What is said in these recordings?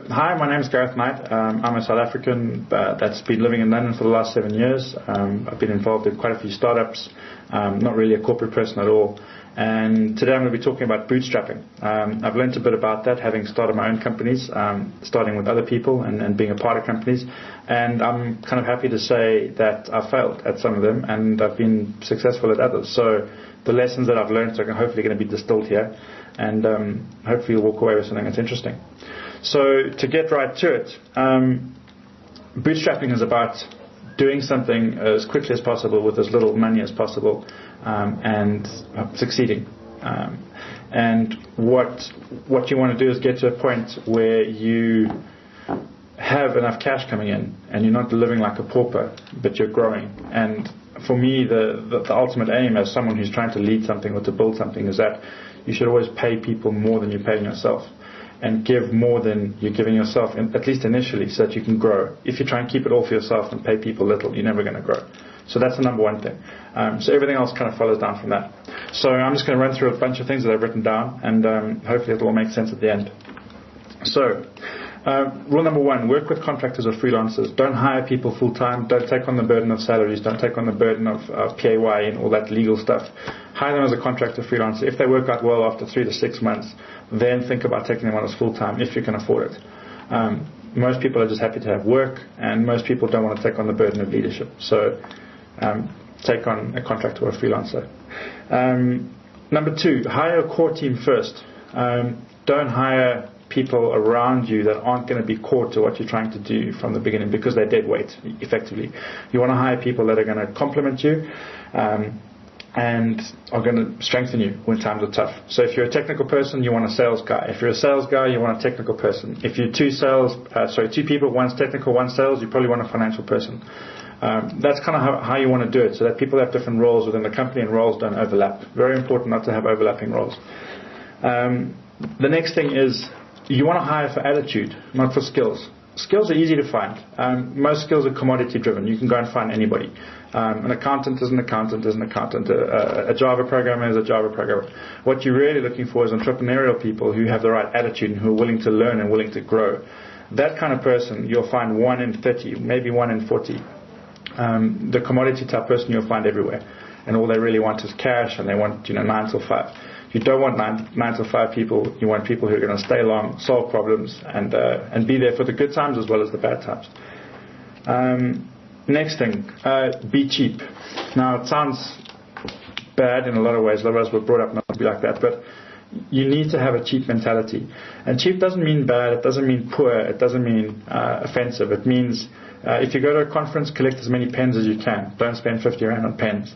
Hi, my name is Gareth Knight. I'm a South African that's been living in London for the last 7 years. I've been involved in quite a few startups, not really a corporate person at all. And today I'm going to be talking about bootstrapping. I've learned a bit about that, having started my own companies, starting with other people and being a part of companies. And I'm kind of happy to say that I've failed at some of them and I've been successful at others. So the lessons that I've learned are hopefully going to be distilled here, and hopefully you'll walk away with something that's interesting. So to get right to it, bootstrapping is about doing something as quickly as possible with as little money as possible, and succeeding. And what you want to do is get to a point where you have enough cash coming in and you're not living like a pauper, but you're growing. And for me, the ultimate aim as someone who's trying to lead something or to build something is that you should always pay people more than you're paying yourself, and give more than you're giving yourself, at least initially, so that you can grow. If you try and keep it all for yourself and pay people little, you're never going to grow. So that's the number one thing. So everything else kind of follows down from that. So I'm just going to run through a bunch of things that I've written down, and hopefully it will make sense at the end. So rule number one, work with contractors or freelancers. Don't hire people full-time. Don't take on the burden of salaries. Don't take on the burden of PAY and all that legal stuff. Hire them as a contractor freelancer. If they work out well after 3 to 6 months, then think about taking them on as full-time if you can afford it. Most people are just happy to have work, and most people don't want to take on the burden of leadership. So take on a contractor or a freelancer. Number two, hire a core team first. Don't hire people around you that aren't going to be core to what you're trying to do from the beginning, because they're dead weight, effectively. You want to hire people that are going to complement you, and are going to strengthen you when times are tough. So if you're a technical person, you want a sales guy. If you're a sales guy, you want a technical person. If you're two people, one's technical, one's sales, you probably want a financial person. That's kind of how you want to do it, so that people have different roles within the company and roles don't overlap. Very important not to have overlapping roles. The next thing is, you want to hire for attitude, not for skills. Skills are easy to find. Most skills are commodity driven. You can go and find anybody. An accountant is an accountant is an accountant. A Java programmer is a Java programmer. What you're really looking for is entrepreneurial people who have the right attitude and who are willing to learn and willing to grow. That kind of person you'll find 1 in 30, maybe 1 in 40. The commodity type person you'll find everywhere. And all they really want is cash, and they want 9 till 5. You don't want 9 to 5 people. You want people who are going to stay long, solve problems, and be there for the good times as well as the bad times. Next thing, be cheap. Now, it sounds bad in a lot of ways. A lot of us were brought up not to be like that, but you need to have a cheap mentality. And cheap doesn't mean bad. It doesn't mean poor. It doesn't mean offensive. It means if you go to a conference, collect as many pens as you can. Don't spend 50 rand on pens.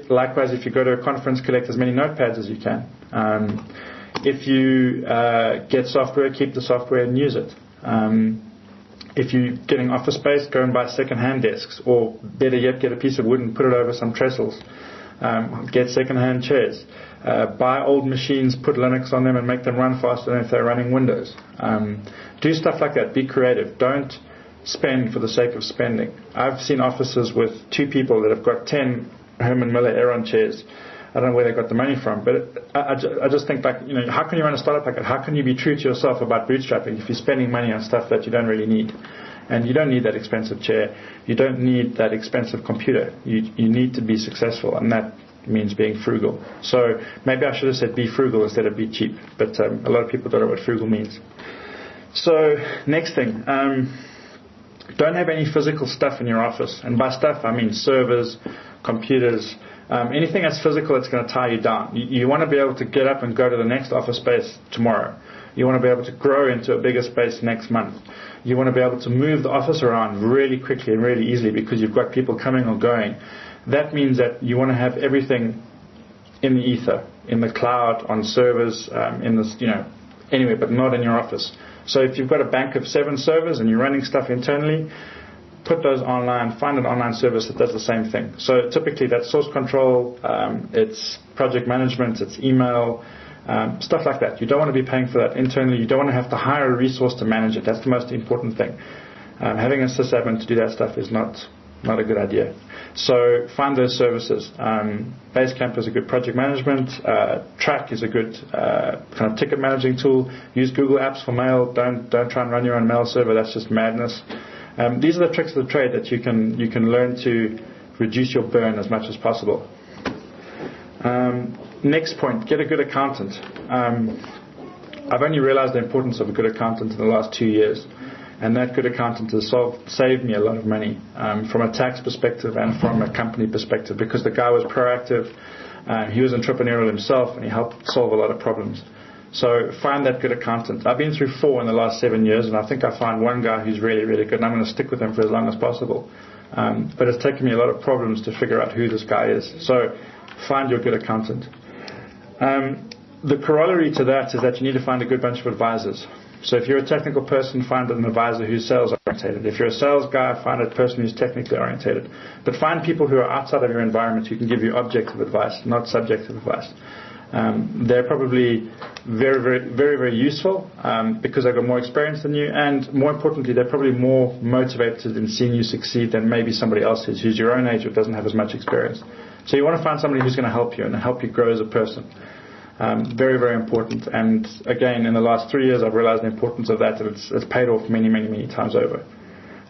Likewise, if you go to a conference, collect as many notepads as you can. If you get software, keep the software and use it. If you're getting office space, go and buy second-hand desks, or better yet, get a piece of wood and put it over some trestles. Get second-hand chairs. Buy old machines, put Linux on them and make them run faster than if they're running Windows. Do stuff like that. Be creative. Don't spend for the sake of spending. I've seen offices with 2 people that have got 10 Herman Miller Aeron chairs. I don't know where they got the money from, but I just think, like, how can you run a startup like that? How can you be true to yourself about bootstrapping if you're spending money on stuff that you don't really need? And you don't need that expensive chair. You don't need that expensive computer. You need to be successful, and that means being frugal. So maybe I should have said be frugal instead of be cheap, but a lot of people don't know what frugal means. So next thing, don't have any physical stuff in your office. And by stuff, I mean servers, computers, anything that's physical that's going to tie you down. You want to be able to get up and go to the next office space tomorrow. You want to be able to grow into a bigger space next month. You want to be able to move the office around really quickly and really easily because you've got people coming or going. That means that you want to have everything in the ether, in the cloud, on servers, anywhere, but not in your office. So if you've got a bank of 7 servers and you're running stuff internally, put those online, find an online service that does the same thing. So typically that's source control, it's project management, it's email, stuff like that. You don't want to be paying for that internally. You don't want to have to hire a resource to manage it. That's the most important thing. Having a sysadmin to do that stuff is not not a good idea. So find those services. Basecamp is a good project management. Track is a good kind of ticket managing tool. Use Google Apps for mail. Don't try and run your own mail server. That's just madness. These are the tricks of the trade that you can learn to reduce your burn as much as possible. Next point, get a good accountant. I've only realized the importance of a good accountant in the last 2 years. And that good accountant has saved me a lot of money from a tax perspective and from a company perspective, because the guy was proactive, he was entrepreneurial himself, and he helped solve a lot of problems. So find that good accountant. I've been through 4 in the last 7 years, and I think I found one guy who's really, really good, and I'm going to stick with him for as long as possible. But it's taken me a lot of problems to figure out who this guy is. So find your good accountant. The corollary to that is that you need to find a good bunch of advisors. So if you're a technical person, find an advisor who's sales orientated. If you're a sales guy, find a person who's technically orientated. But find people who are outside of your environment who can give you objective advice, not subjective advice. They're probably very, very, very, very useful because they've got more experience than you, and more importantly, they're probably more motivated in seeing you succeed than maybe somebody else is who's your own age or doesn't have as much experience. So you want to find somebody who's going to help you and help you grow as a person. Very, very important. And again, in the last 3 years, I've realized the importance of that, and it's paid off many, many, many times over.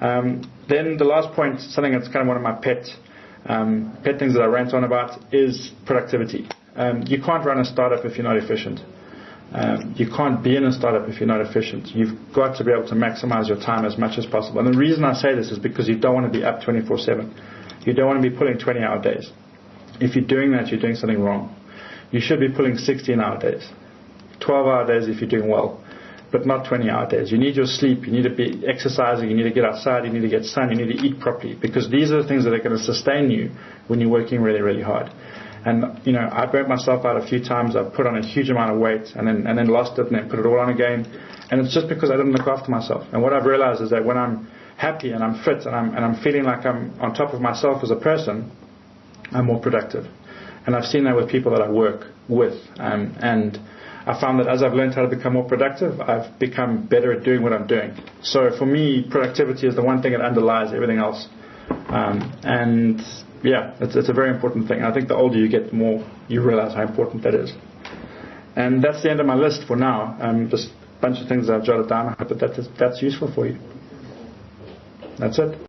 Then the last point, something that's kind of one of my pet things that I rant on about, is productivity. You can't run a startup if you're not efficient. You can't be in a startup if you're not efficient. You've got to be able to maximize your time as much as possible. And the reason I say this is because you don't want to be up 24/7. You don't want to be pulling 20-hour days. If you're doing that, you're doing something wrong. You should be pulling 16-hour days, 12-hour days if you're doing well, but not 20-hour days. You need your sleep, you need to be exercising, you need to get outside, you need to get sun, you need to eat properly, because these are the things that are going to sustain you when you're working really, really hard. And, I burnt myself out a few times. I've put on a huge amount of weight and then lost it and then put it all on again. And it's just because I didn't look after myself. And what I've realized is that when I'm happy and I'm fit and I'm feeling like I'm on top of myself as a person, I'm more productive. And I've seen that with people that I work with. And I found that as I've learned how to become more productive, I've become better at doing what I'm doing. So for me, productivity is the one thing that underlies everything else. And yeah, it's a very important thing. I think the older you get, the more you realize how important that is. And that's the end of my list for now. Just a bunch of things that I've jotted down. I hope that that's useful for you. That's it.